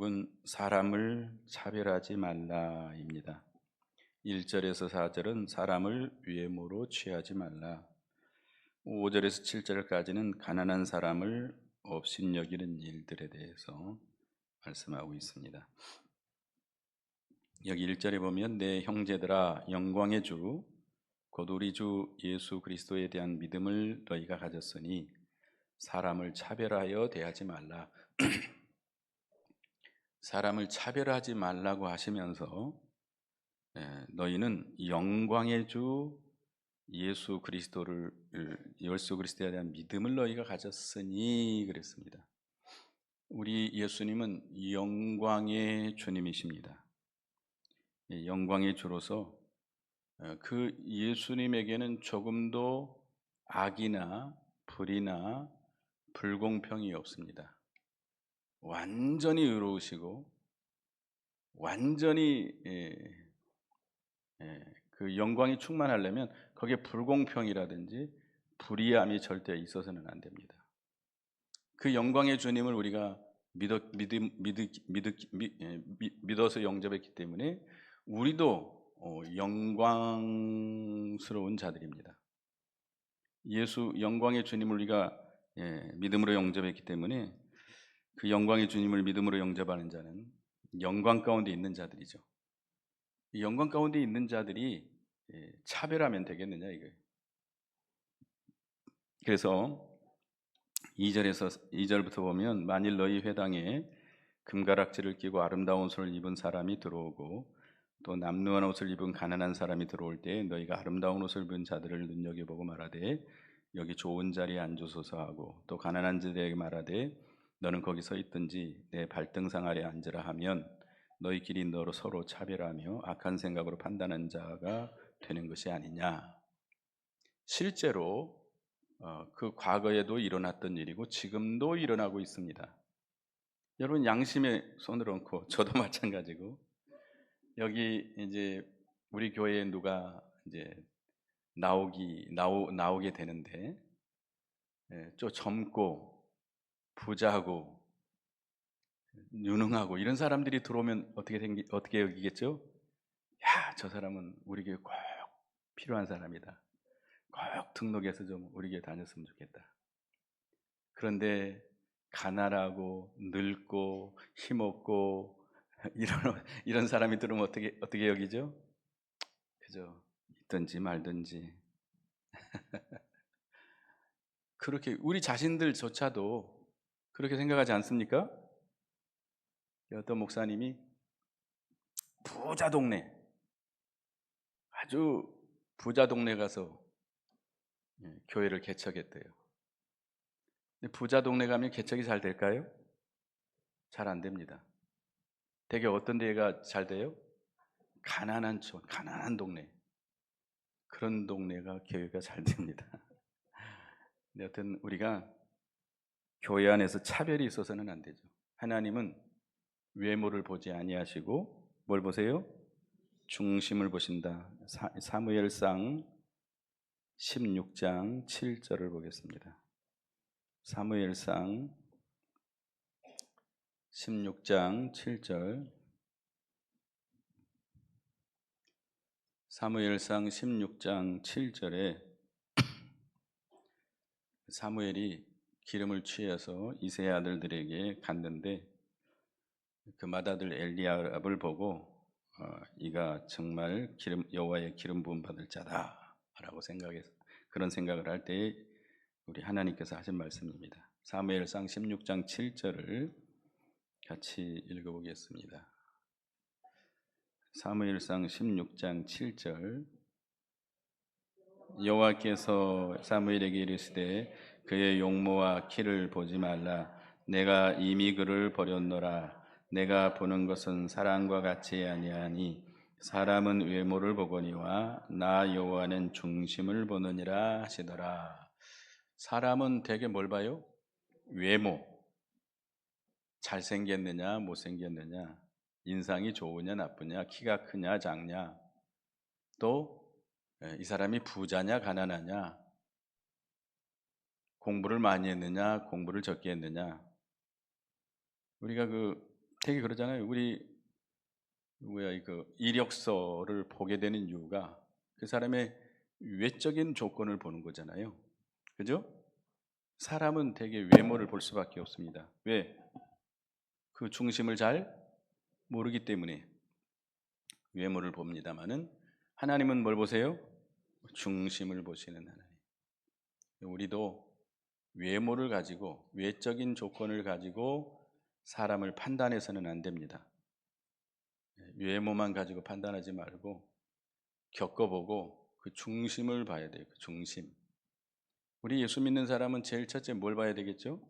제목은 사람을 차별하지 말라입니다. 1절에서 4절은 사람을 외모로 취하지 말라. 5절에서 7절까지는 가난한 사람을 업신여기는 일들에 대해서 말씀하고 있습니다. 여기 1절에 보면 내 형제들아 영광의 주 곧 우리 주 예수 그리스도에 대한 믿음을 너희가 가졌으니 사람을 차별하여 대하지 말라. 사람을 차별하지 말라고 하시면서 너희는 영광의 주 예수 그리스도에 대한 믿음을 너희가 가졌으니 그랬습니다. 우리 예수님은 영광의 주님이십니다. 영광의 주로서 그 예수님에게는 조금도 악이나 불의나 불공평이 없습니다. 완전히 의로우시고 완전히 그 영광이 충만하려면 거기에 불공평이라든지 불의함이 절대 있어서는 안 됩니다. 그 영광의 주님을 우리가 믿어서 영접했기 때문에 우리도 영광스러운 자들입니다. 예수 영광의 주님을 우리가 믿음으로 영접했기 때문에 그 영광의 주님을 믿음으로 영접하는 자는 영광 가운데 있는 자들이죠. 이 영광 가운데 있는 자들이 차별하면 되겠느냐 이거예요. 그래서 2절부터 보면 만일 너희 회당에 금가락지를 끼고 아름다운 옷을 입은 사람이 들어오고 또 남루한 옷을 입은 가난한 사람이 들어올 때 너희가 아름다운 옷을 입은 자들을 눈여겨보고 말하되 여기 좋은 자리에 앉으소서 하고 또 가난한 자들에게 말하되 너는 거기 서 있든지 내 발등상 아래 앉으라 하면 너희끼리 너로 서로 차별하며 악한 생각으로 판단하는 자가 되는 것이 아니냐. 실제로 그 과거에도 일어났던 일이고 지금도 일어나고 있습니다. 여러분 양심에 손을 얹고 저도 마찬가지고 여기 이제 우리 교회에 누가 이제 나오게 되는데 좀 젊고 부자고 유능하고 이런 사람들이 들어오면 어떻게 여기겠죠? 야, 저 사람은 우리 교회 꼭 필요한 사람이다. 꼭 등록해서 좀 우리 교회 다녔으면 좋겠다. 그런데 가난하고 늙고 힘없고 이런 사람이 들으면 어떻게 여기죠? 그죠? 있든지 말든지. 그렇게 우리 자신들조차도 그렇게 생각하지 않습니까? 어떤 목사님이 부자 동네, 아주 부자 동네 가서 교회를 개척했대요. 근데 부자 동네 가면 개척이 잘 될까요? 잘 안 됩니다. 되게 어떤 데가 잘 돼요? 가난한 동네. 그런 동네가 교회가 잘 됩니다. 근데 여튼 우리가 교회 안에서 차별이 있어서는 안 되죠. 하나님은 외모를 보지 아니하시고 뭘 보세요? 중심을 보신다. 사무엘상 16장 7절을 보겠습니다. 사무엘상 16장 7절. 사무엘상 16장 7절에 사무엘이 기름을 취해서 이새의 아들들에게 갔는데 그 맏아들 엘리압을 보고 이가 정말 여호와의 기름 부음 받을 자다라고 그런 생각을 할 때 우리 하나님께서 하신 말씀입니다. 사무엘상 16장 7절을 같이 읽어보겠습니다. 사무엘상 16장 7절. 여호와께서 사무엘에게 이르시되 그의 용모와 키를 보지 말라. 내가 이미 그를 버렸노라. 내가 보는 것은 사람과 같이 아니하니 사람은 외모를 보거니와 나 여호와는 중심을 보느니라 하시더라. 사람은 대개 뭘 봐요? 외모. 잘생겼느냐 못생겼느냐, 인상이 좋으냐 나쁘냐, 키가 크냐 작냐, 또 이 사람이 부자냐 가난하냐, 공부를 많이 했느냐 공부를 적게 했느냐. 우리가 그 되게 그러잖아요. 우리 뭐야 이거 이력서를 보게 되는 이유가 그 사람의 외적인 조건을 보는 거잖아요. 그죠? 사람은 되게 외모를 볼 수밖에 없습니다. 왜? 그 중심을 잘 모르기 때문에 외모를 봅니다만은 하나님은 뭘 보세요? 중심을 보시는 하나님. 우리도 외모를 가지고 외적인 조건을 가지고 사람을 판단해서는 안 됩니다. 외모만 가지고 판단하지 말고 겪어보고 그 중심을 봐야 돼요. 그 중심. 우리 예수 믿는 사람은 제일 첫째 뭘 봐야 되겠죠?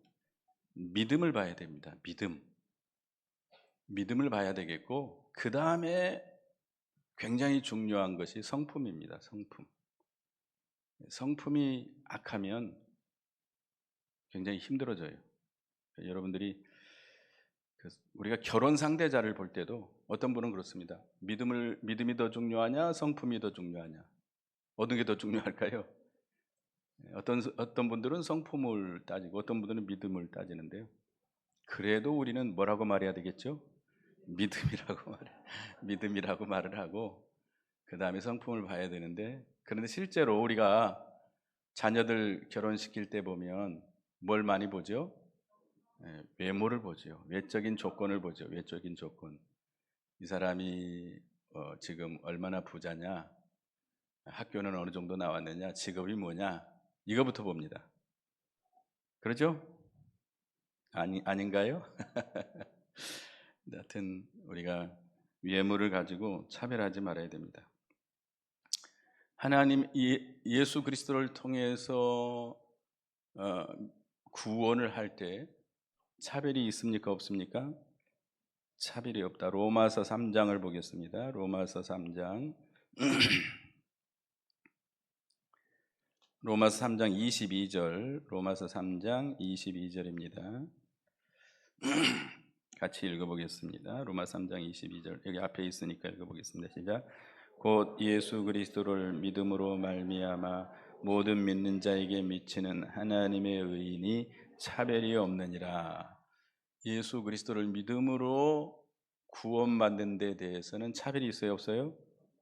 믿음을 봐야 됩니다. 믿음을 봐야 되겠고 그 다음에 굉장히 중요한 것이 성품입니다. 성품이 악하면 굉장히 힘들어져요. 여러분들이 우리가 결혼 상대자를 볼 때도 어떤 분은 그렇습니다. 믿음이 더 중요하냐, 성품이 더 중요하냐, 어떤 게 더 중요할까요? 어떤 분들은 성품을 따지고 어떤 분들은 믿음을 따지는데요. 그래도 우리는 뭐라고 말해야 되겠죠? 믿음이라고 말을 하고 그 다음에 성품을 봐야 되는데, 그런데 실제로 우리가 자녀들 결혼시킬 때 보면 뭘 많이 보죠? 외모를 보죠. 외적인 조건을 보죠. 외적인 조건. 이 사람이 지금 얼마나 부자냐, 학교는 어느 정도 나왔느냐, 직업이 뭐냐, 이거부터 봅니다. 그렇죠? 아닌가요? 하여튼 우리가 외모를 가지고 차별하지 말아야 됩니다. 하나님 예수 그리스도를 통해서 구원을 할 때 차별이 있습니까? 없습니까? 차별이 없다. 로마서 3장을 보겠습니다. 로마서 3장 로마서 3장 22절, 로마서 3장 22절입니다. 같이 읽어보겠습니다. 로마 3장 22절, 여기 앞에 있으니까 읽어보겠습니다. 시작. 곧 예수 그리스도를 믿음으로 말미암아 모든 믿는 자에게 미치는 하나님의 의인이 차별이 없느니라. 예수 그리스도를 믿음으로 구원받는 데 대해서는 차별이 있어요, 없어요?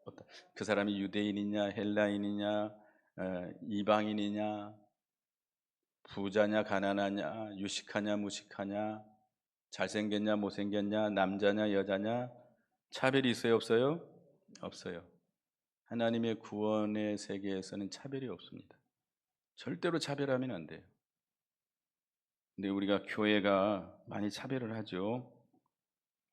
없다. 그 사람이 유대인이냐 헬라인이냐 이방인이냐 부자냐 가난하냐 유식하냐 무식하냐 잘생겼냐 못생겼냐 남자냐 여자냐 차별이 있어요, 없어요? 없어요. 하나님의 구원의 세계에서는 차별이 없습니다. 절대로 차별하면 안 돼요. 근데 우리가 교회가 많이 차별을 하죠.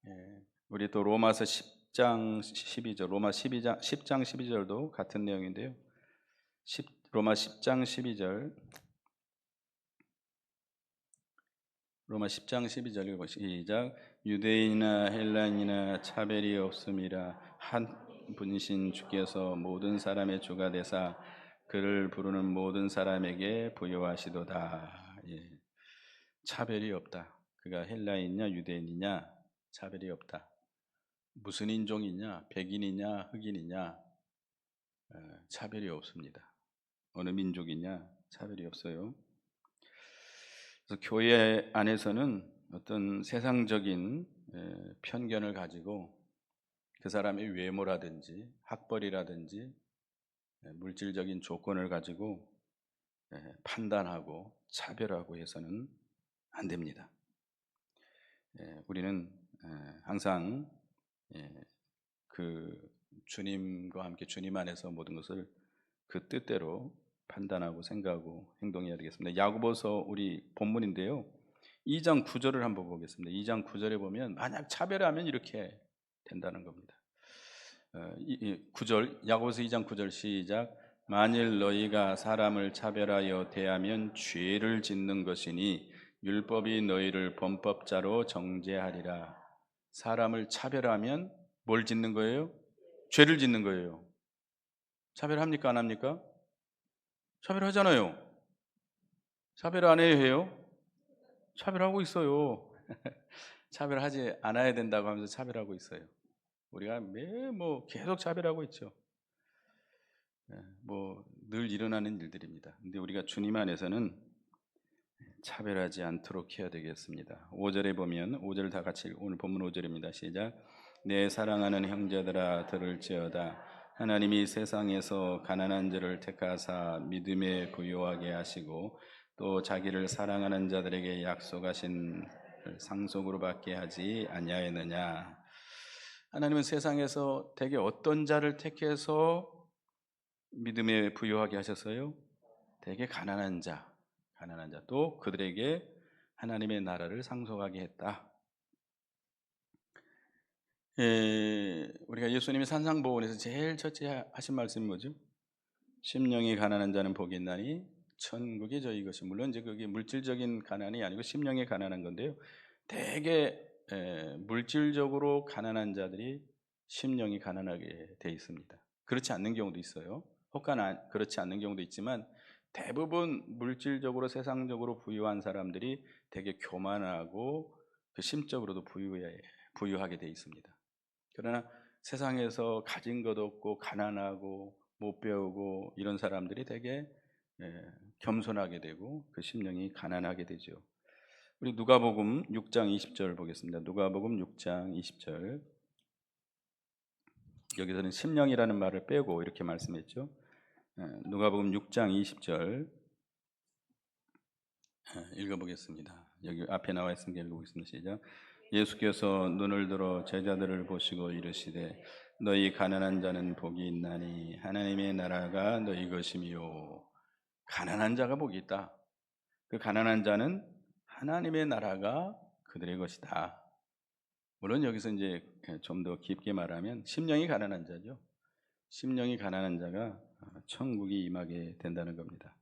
예. 우리 또 로마서 10장 12절, 로마 12장 10장 12절도 같은 내용인데요. 로마 10장 12절, 로마 10장 12절 읽어보시죠. 시작. 유대인이나 헬라인이나 차별이 없음이라 한 분이신 주께서 모든 사람의 주가 되사 그를 부르는 모든 사람에게 부여하시도다. 예. 차별이 없다. 그가 헬라인이냐 유대인이냐 차별이 없다. 무슨 인종이냐 백인이냐 흑인이냐 차별이 없습니다. 어느 민족이냐 차별이 없어요. 그래서 교회 안에서는 어떤 세상적인 편견을 가지고 그 사람의 외모라든지 학벌이라든지 물질적인 조건을 가지고 판단하고 차별하고 해서는 안 됩니다. 우리는 항상 그 주님과 함께 주님 안에서 모든 것을 그 뜻대로 판단하고 생각하고 행동해야 되겠습니다. 야고보서 우리 본문인데요. 2장 9절을 한번 보겠습니다. 2장 9절에 보면 만약 차별하면 이렇게 된다는 겁니다. 9절 야고보서 2장 9절 시작. 만일 너희가 사람을 차별하여 대하면 죄를 짓는 것이니 율법이 너희를 범법자로 정죄하리라. 사람을 차별하면 뭘 짓는 거예요? 죄를 짓는 거예요. 차별합니까? 안 합니까? 차별하잖아요. 차별 안 해요? 차별하고 있어요. 차별하지 않아야 된다고 하면서 차별하고 있어요. 우리가 매일 계속 차별하고 있죠. 늘 일어나는 일들입니다. 근데 우리가 주님 안에서는 차별하지 않도록 해야 되겠습니다. 5절에 보면 5절 다 같이 오늘 본문 5절입니다. 시작. 내 사랑하는 형제들아 들을지어다. 하나님이 세상에서 가난한 자를 택하사 믿음에 부요하게 하시고 또 자기를 사랑하는 자들에게 약속하신 상속으로 받게 하지 아니하였느냐. 하나님은 세상에서 대개 어떤 자를 택해서 믿음에 부요하게 하셨어요? 대개 가난한 자, 또 그들에게 하나님의 나라를 상속하게 했다. 우리가 예수님이 산상보훈에서 제일 첫째 하신 말씀이 뭐죠? 심령이 가난한 자는 복이 있나니 천국이 저희 것이. 물론 이제 그게 물질적인 가난이 아니고 심령이 가난한 건데요. 대개 물질적으로 가난한 자들이 심령이 가난하게 돼 있습니다. 그렇지 않는 경우도 있어요. 혹은 그렇지 않는 경우도 있지만 대부분 물질적으로 세상적으로 부유한 사람들이 되게 교만하고 그 심적으로도 부유하게 돼 있습니다. 그러나 세상에서 가진 것 없고 가난하고 못 배우고 이런 사람들이 되게 겸손하게 되고 그 심령이 가난하게 되죠. 우리 누가복음 6장 20절 보겠습니다. 누가복음 6장 20절. 여기서는 심령이라는 말을 빼고 이렇게 말씀했죠. 누가복음 6장 20절 읽어보겠습니다. 여기 앞에 나와 있으니까 읽어보겠습니다. 시작. 예수께서 눈을 들어 제자들을 보시고 이르시되 너희 가난한 자는 복이 있나니 하나님의 나라가 너희 것이미요. 가난한 자가 복이 있다. 그 가난한 자는 하나님의 나라가 그들의 것이다. 물론 여기서 이제 좀 더 깊게 말하면 심령이 가난한 자죠. 심령이 가난한 자가 천국이 임하게 된다는 겁니다.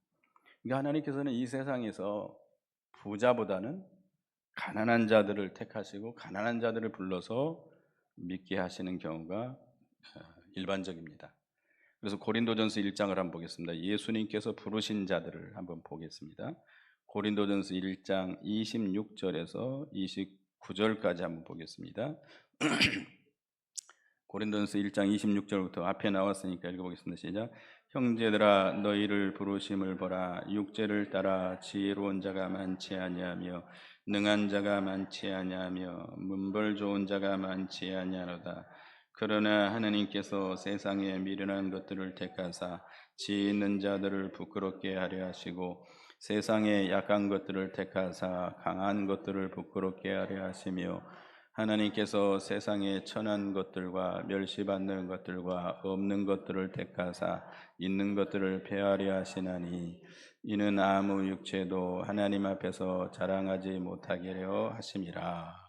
그러니까 하나님께서는 이 세상에서 부자보다는 가난한 자들을 택하시고 가난한 자들을 불러서 믿게 하시는 경우가 일반적입니다. 그래서 고린도전서 1장을 한번 보겠습니다. 예수님께서 부르신 자들을 한번 보겠습니다. 고린도전서 1장 26절에서 29절까지 한번 보겠습니다. 고린도전서 1장 26절부터 앞에 나왔으니까 읽어보겠습니다. 시작. 형제들아 너희를 부르심을 보라. 육체를 따라 지혜로운 자가 많지 아니하며 능한 자가 많지 아니하며 문벌 좋은 자가 많지 아니하로다. 그러나 하나님께서 세상에 미련한 것들을 택하사 지혜 있는 자들을 부끄럽게 하려 하시고 세상에 약한 것들을 택하사 강한 것들을 부끄럽게 하려 하시며 하나님께서 세상에 천한 것들과 멸시받는 것들과 없는 것들을 택하사 있는 것들을 폐하려 하시나니 이는 아무 육체도 하나님 앞에서 자랑하지 못하게 하려 하심이라.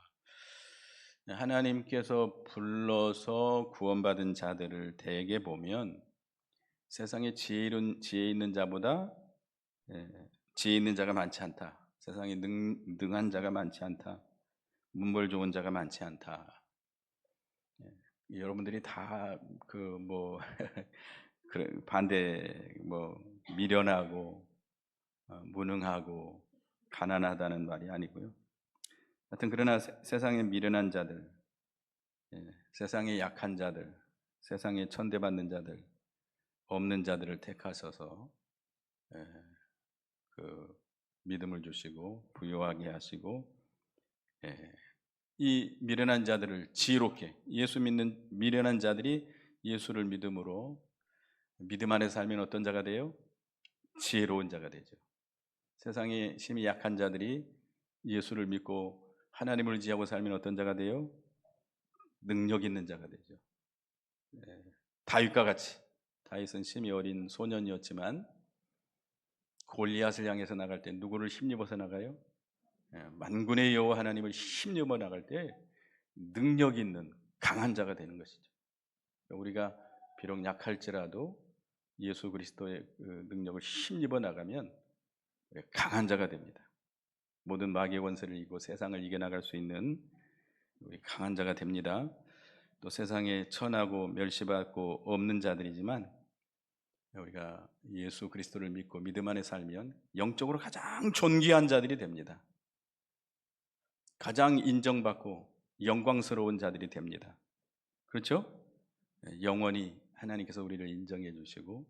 하나님께서 불러서 구원받은 자들을 대개 보면 세상에 지혜 있는 자보다 지혜 있는 자가 많지 않다. 세상에 능한 자가 많지 않다. 문벌 좋은 자가 많지 않다. 여러분들이 다 반대 미련하고 무능하고 가난하다는 말이 아니고요. 하여튼 그러나 세상에 미련한 자들, 세상에 약한 자들, 세상에 천대받는 자들, 없는 자들을 택하셔서 그 믿음을 주시고 부유하게 하시고 이 미련한 자들을 지혜롭게 예수 믿는 미련한 자들이 예수를 믿음으로 믿음 안에 살면 어떤 자가 돼요? 지혜로운 자가 되죠. 세상에 심히 약한 자들이 예수를 믿고 하나님을 의지하고 살면 어떤 자가 돼요? 능력 있는 자가 되죠. 다윗과 같이 다윗은 심히 어린 소년이었지만 골리앗을 향해서 나갈 때 누구를 힘입어서 나가요? 만군의 여호와 하나님을 힘입어 나갈 때 능력 있는 강한 자가 되는 것이죠. 우리가 비록 약할지라도 예수 그리스도의 그 능력을 힘입어 나가면 강한 자가 됩니다. 모든 마귀의 원세를 이기고 세상을 이겨나갈 수 있는 우리 강한 자가 됩니다. 또 세상에 천하고 멸시받고 없는 자들이지만 우리가 예수 그리스도를 믿고 믿음 안에 살면 영적으로 가장 존귀한 자들이 됩니다. 가장 인정받고 영광스러운 자들이 됩니다. 그렇죠? 영원히 하나님께서 우리를 인정해 주시고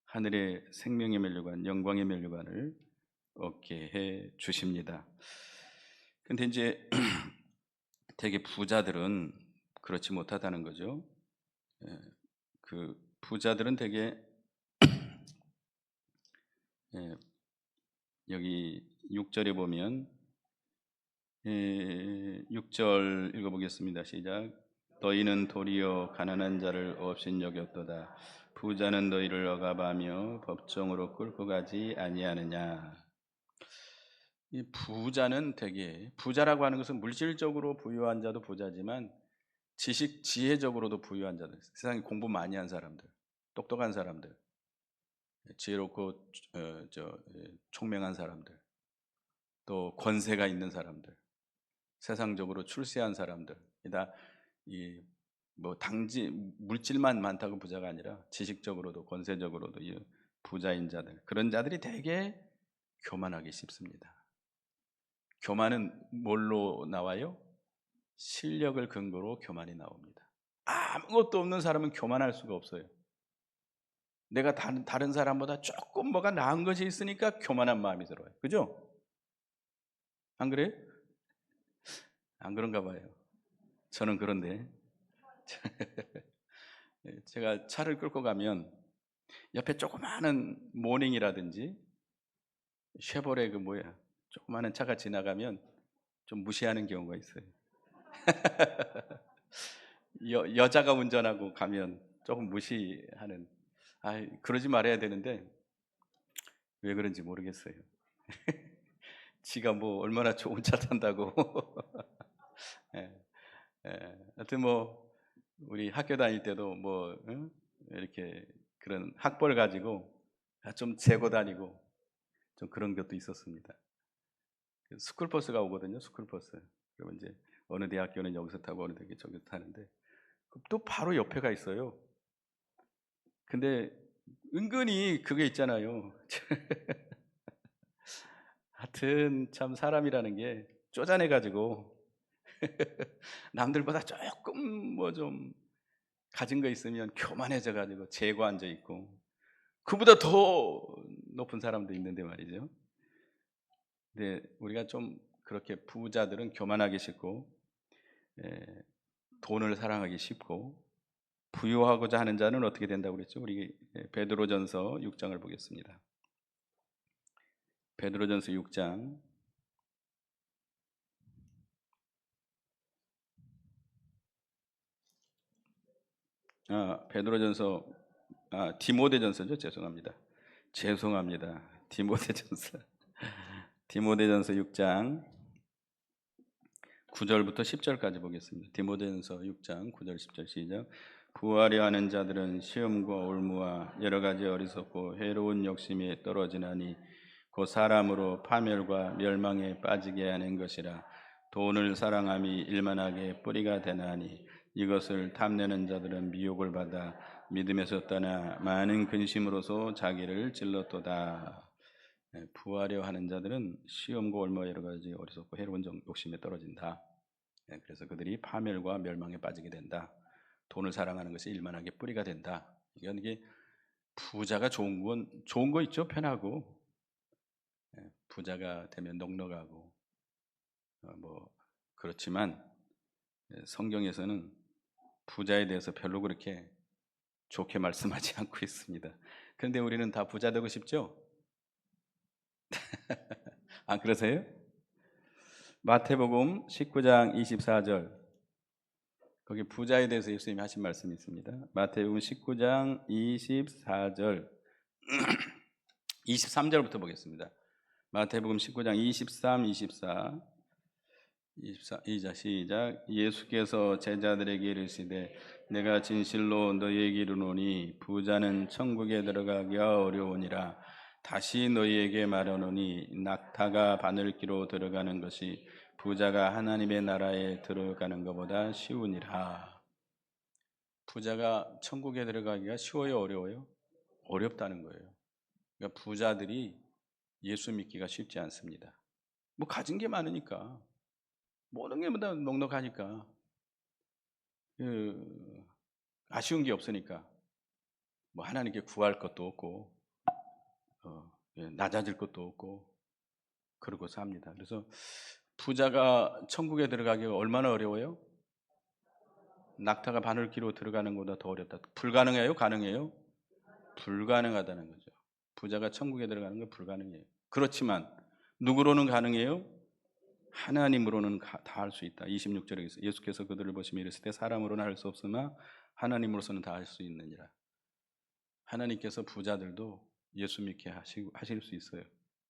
하늘의 생명의 면류관, 영광의 면류관을 얻게 해 주십니다. 근데 이제 되게 부자들은 그렇지 못하다는 거죠. 예. 그 부자들은 되게 예, 여기 6 절에 보면 6절 읽어 보겠습니다. 시작. 너희는 도리어 가난한 자를 없인 여겼도다. 부자는 너희를 억압하며 법정으로 끌고 가지 아니하느냐. 이 부자는 되게 부자라고 하는 것은 물질적으로 부유한 자도 부자지만 지식 지혜적으로도 부유한 자들, 세상에 공부 많이 한 사람들, 똑똑한 사람들, 지혜롭고 총명한 사람들, 또 권세가 있는 사람들, 세상적으로 출세한 사람들, 이뭐 당지 물질만 많다고 부자가 아니라 지식적으로도 권세적으로도 이 부자인 자들, 그런 자들이 되게 교만하기 쉽습니다. 교만은 뭘로 나와요? 실력을 근거로 교만이 나옵니다. 아무것도 없는 사람은 교만할 수가 없어요. 내가 다른 사람보다 조금 뭐가 나은 것이 있으니까 교만한 마음이 들어요. 그죠? 안 그래요? 안 그런가 봐요. 저는 그런데 제가 차를 끌고 가면 옆에 조그마한 모닝이라든지 쉐보레 그 뭐야 조그마한 차가 지나가면 좀 무시하는 경우가 있어요. 여자가 운전하고 가면 조금 무시하는. 그러지 말아야 되는데 왜 그런지 모르겠어요. 지가 뭐 얼마나 좋은 차 탄다고. 예, 하여튼 뭐 우리 학교 다닐 때도 뭐 응? 이렇게 그런 학벌 가지고 좀 재고 다니고 좀 그런 것도 있었습니다. 그 스쿨버스가 오거든요. 스쿨버스. 그러면 이제 어느 대학교는 여기서 타고 어느 대학교 저기서 타는데 또 바로 옆에가 있어요. 근데 은근히 그게 있잖아요. 하여튼 참 사람이라는 게 쪼잔해 가지고 남들보다 조금 뭐 좀 가진 거 있으면 교만해져 가지고 재고 앉아 있고 그보다 더 높은 사람도 있는데 말이죠. 근데 우리가 좀 그렇게 부자들은 교만하기 쉽고 예, 돈을 사랑하기 쉽고 부유하고자 하는 자는 어떻게 된다고 그랬죠? 우리 베드로전서 6장을 보겠습니다. 베드로전서 6장 베드로전서 디모데전서죠. 죄송합니다. 디모데전서 디모데전서 6장 9절부터 10절까지 보겠습니다. 디모데전서 6장 9절 10절 시작. 부하려 하는 자들은 시험과 올무와 여러 가지 어리석고 해로운 욕심에 떨어지나니 그 사람으로 파멸과 멸망에 빠지게 하는 것이라. 돈을 사랑함이 일만하게 뿌리가 되나니 이것을 탐내는 자들은 미혹을 받아 믿음에서 떠나 많은 근심으로서 자기를 찔렀도다. 부하려 하는 자들은 시험과 올무와 여러 가지 어리석고 해로운 욕심에 떨어진다. 그래서 그들이 파멸과 멸망에 빠지게 된다. 돈을 사랑하는 것이 일만하게 뿌리가 된다. 이게 부자가 좋은 건 좋은 거 있죠. 편하고 부자가 되면 넉넉하고 뭐 그렇지만 성경에서는 부자에 대해서 별로 그렇게 좋게 말씀하지 않고 있습니다. 그런데 우리는 다 부자 되고 싶죠? 안 그러세요? 마태복음 19장 24절 거기 부자에 대해서 예수님이 하신 말씀이 있습니다. 마태복음 19장 24절 23절부터 보겠습니다. 마태복음 19장 23, 24 시작. 예수께서 제자들에게 이르시되 내가 진실로 너희에게 이르노니 부자는 천국에 들어가기가 어려우니라. 다시 너희에게 말하노니 낙타가 바늘기로 들어가는 것이 부자가 하나님의 나라에 들어가는 것보다 쉬우니라. 부자가 천국에 들어가기가 쉬워요, 어려워요? 어렵다는 거예요. 그러니까 부자들이 예수 믿기가 쉽지 않습니다. 뭐 가진 게 많으니까 모든 게 다 넉넉하니까 그 아쉬운 게 없으니까 뭐 하나님께 구할 것도 없고 낮아질 것도 없고 그러고 삽니다. 그래서 부자가 천국에 들어가기가 얼마나 어려워요? 낙타가 바늘기로 들어가는 것보다 더 어렵다. 불가능해요? 가능해요? 불가능하다는 거죠. 부자가 천국에 들어가는 건 불가능해요. 그렇지만 누구로는 가능해요? 하나님으로는 다 할 수 있다. 26절에 예수께서 그들을 보시며 이르시되 사람으로는 할 수 없으나 하나님으로서는 다 할 수 있느니라. 하나님께서 부자들도 예수 믿게 하실 수 있어요.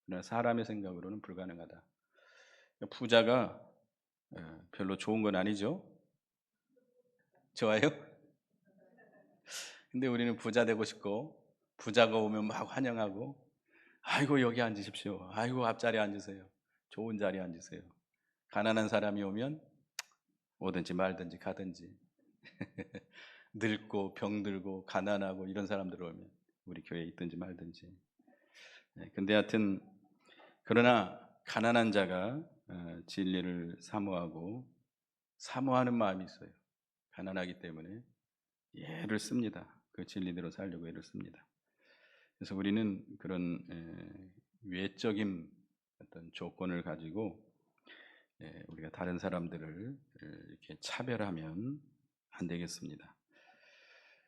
그러나 사람의 생각으로는 불가능하다. 부자가 별로 좋은 건 아니죠. 좋아요? 근데 우리는 부자 되고 싶고 부자가 오면 막 환영하고 아이고 여기 앉으십시오. 아이고 앞자리에 앉으세요. 좋은 자리에 앉으세요. 가난한 사람이 오면 오든지 말든지 가든지 늙고 병들고 가난하고 이런 사람들 오면 우리 교회에 있든지 말든지. 근데 하여튼 그러나 가난한 자가 진리를 사모하는 마음이 있어요. 가난하기 때문에 애를 씁니다. 그 진리대로 살려고 애를 씁니다. 그래서 우리는 그런 외적인 어떤 조건을 가지고 우리가 다른 사람들을 이렇게 차별하면 안 되겠습니다.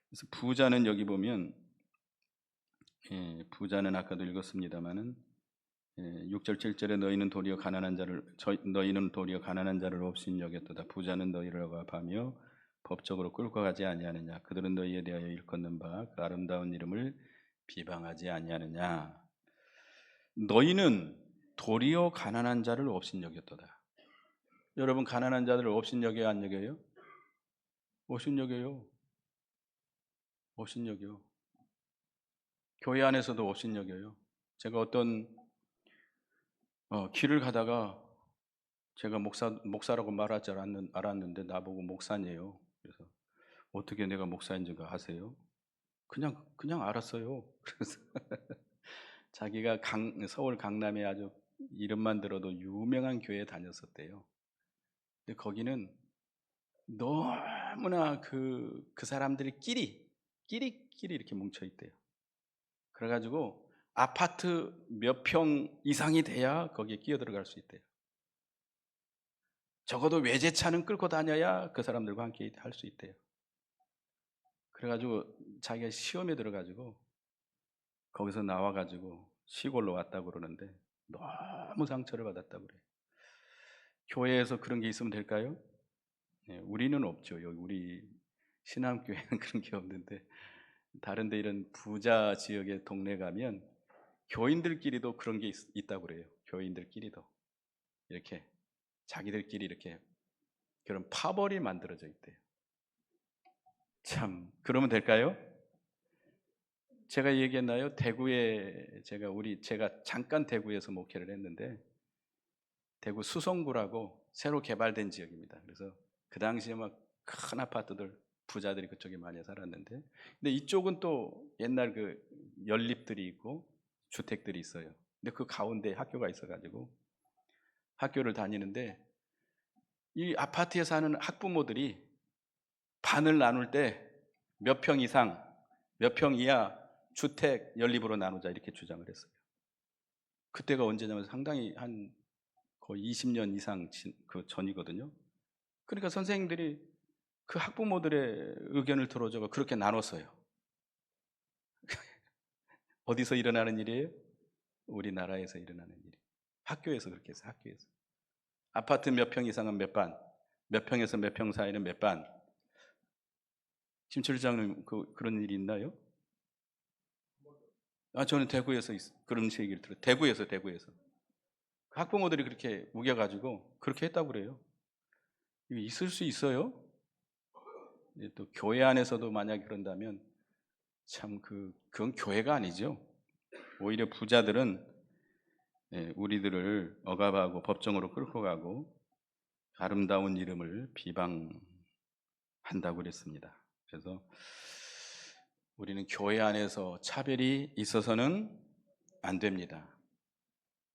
그래서 부자는 여기 보면 부자는 아까도 읽었습니다마는 6절 7절에 너희는 도리어 가난한 자를 없인 여겼도다. 부자는 너희를 억압하며 법적으로 끌고 가지 아니하느냐. 그들은 너희에 대하여 일컫는 바 그 아름다운 이름을 비방하지 아니하느냐. 너희는 도리어 가난한 자를 없인 여겼도다. 여러분 가난한 자들을 없인 여겨요, 안 여겨요? 없인 여겨요. 없인 여겨. 교회 안에서도 없인 여겨요. 제가 어떤 길을 가다가 제가 목사라고 말할 줄 알았는데 나보고 목사네요. 그래서 어떻게 내가 목사인 줄 아세요? 그냥 알았어요. 그래서 자기가 서울 강남에 아주 이름만 들어도 유명한 교회에 다녔었대요. 근데 거기는 너무나 그 사람들이 끼리 이렇게 뭉쳐 있대요. 그래가지고 아파트 몇 평 이상이 돼야 거기에 끼어 들어갈 수 있대요. 적어도 외제차는 끌고 다녀야 그 사람들과 함께 할 수 있대요. 그래가지고 자기가 시험에 들어가지고 거기서 나와가지고 시골로 왔다고 그러는데 너무 상처를 받았다고 그래요. 교회에서 그런 게 있으면 될까요? 네, 우리는 없죠. 여기 우리 신앙교회는 그런 게 없는데 다른 데 이런 부자 지역의 동네 가면 교인들끼리도 그런 게 있다고 그래요. 교인들끼리도 이렇게 자기들끼리 이렇게 그런 파벌이 만들어져 있대요. 참 그러면 될까요? 제가 얘기했나요? 대구에 제가 잠깐 대구에서 목회를 했는데 대구 수성구라고 새로 개발된 지역입니다. 그래서 그 당시에 막 큰 아파트들 부자들이 그쪽에 많이 살았는데 근데 이쪽은 또 옛날 그 연립들이 있고 주택들이 있어요. 근데 그 가운데 학교가 있어가지고 학교를 다니는데 이 아파트에 사는 학부모들이 반을 나눌 때 몇 평 이상, 몇 평 이하 주택 연립으로 나누자 이렇게 주장을 했어요. 그때가 언제냐면 상당히 한 거의 20년 이상 그 전이거든요. 그러니까 선생님들이 그 학부모들의 의견을 들어줘서 그렇게 나눴어요. 어디서 일어나는 일이에요? 우리나라에서 일어나는 일이. 학교에서 그렇게 했어요. 학교에서. 아파트 몇 평 이상은 몇 반, 몇 평에서 몇 평 사이는 몇 반. 김철장님 그런 일이 있나요? 저는 대구에서 그런 얘기를 들어요. 대구에서. 학부모들이 그렇게 우겨가지고 그렇게 했다고 그래요. 이거 있을 수 있어요? 또 교회 안에서도 만약 그런다면 참 그건 교회가 아니죠. 오히려 부자들은 우리들을 억압하고 법정으로 끌고 가고 아름다운 이름을 비방한다고 그랬습니다. 그래서 우리는 교회 안에서 차별이 있어서는 안 됩니다.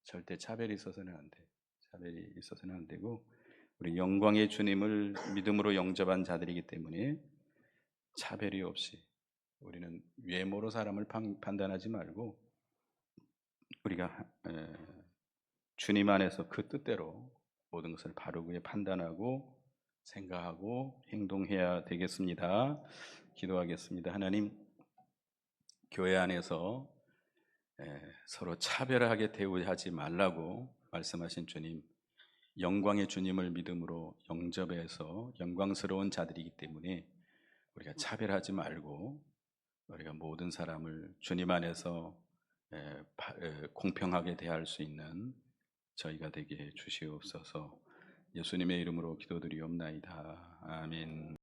절대 차별이 있어서는 안 돼요. 차별이 있어서는 안 되고 우리 영광의 주님을 믿음으로 영접한 자들이기 때문에 차별이 없이 우리는 외모로 사람을 판단하지 말고 우리가 주님 안에서 그 뜻대로 모든 것을 바르게 판단하고 생각하고 행동해야 되겠습니다. 기도하겠습니다. 하나님, 교회 안에서 서로 차별하게 대우하지 말라고 말씀하신 주님, 영광의 주님을 믿음으로 영접해서 영광스러운 자들이기 때문에 우리가 차별하지 말고 우리가 모든 사람을 주님 안에서 공평하게 대할 수 있는 저희가 되게 해 주시옵소서. 예수님의 이름으로 기도드리옵나이다. 아멘.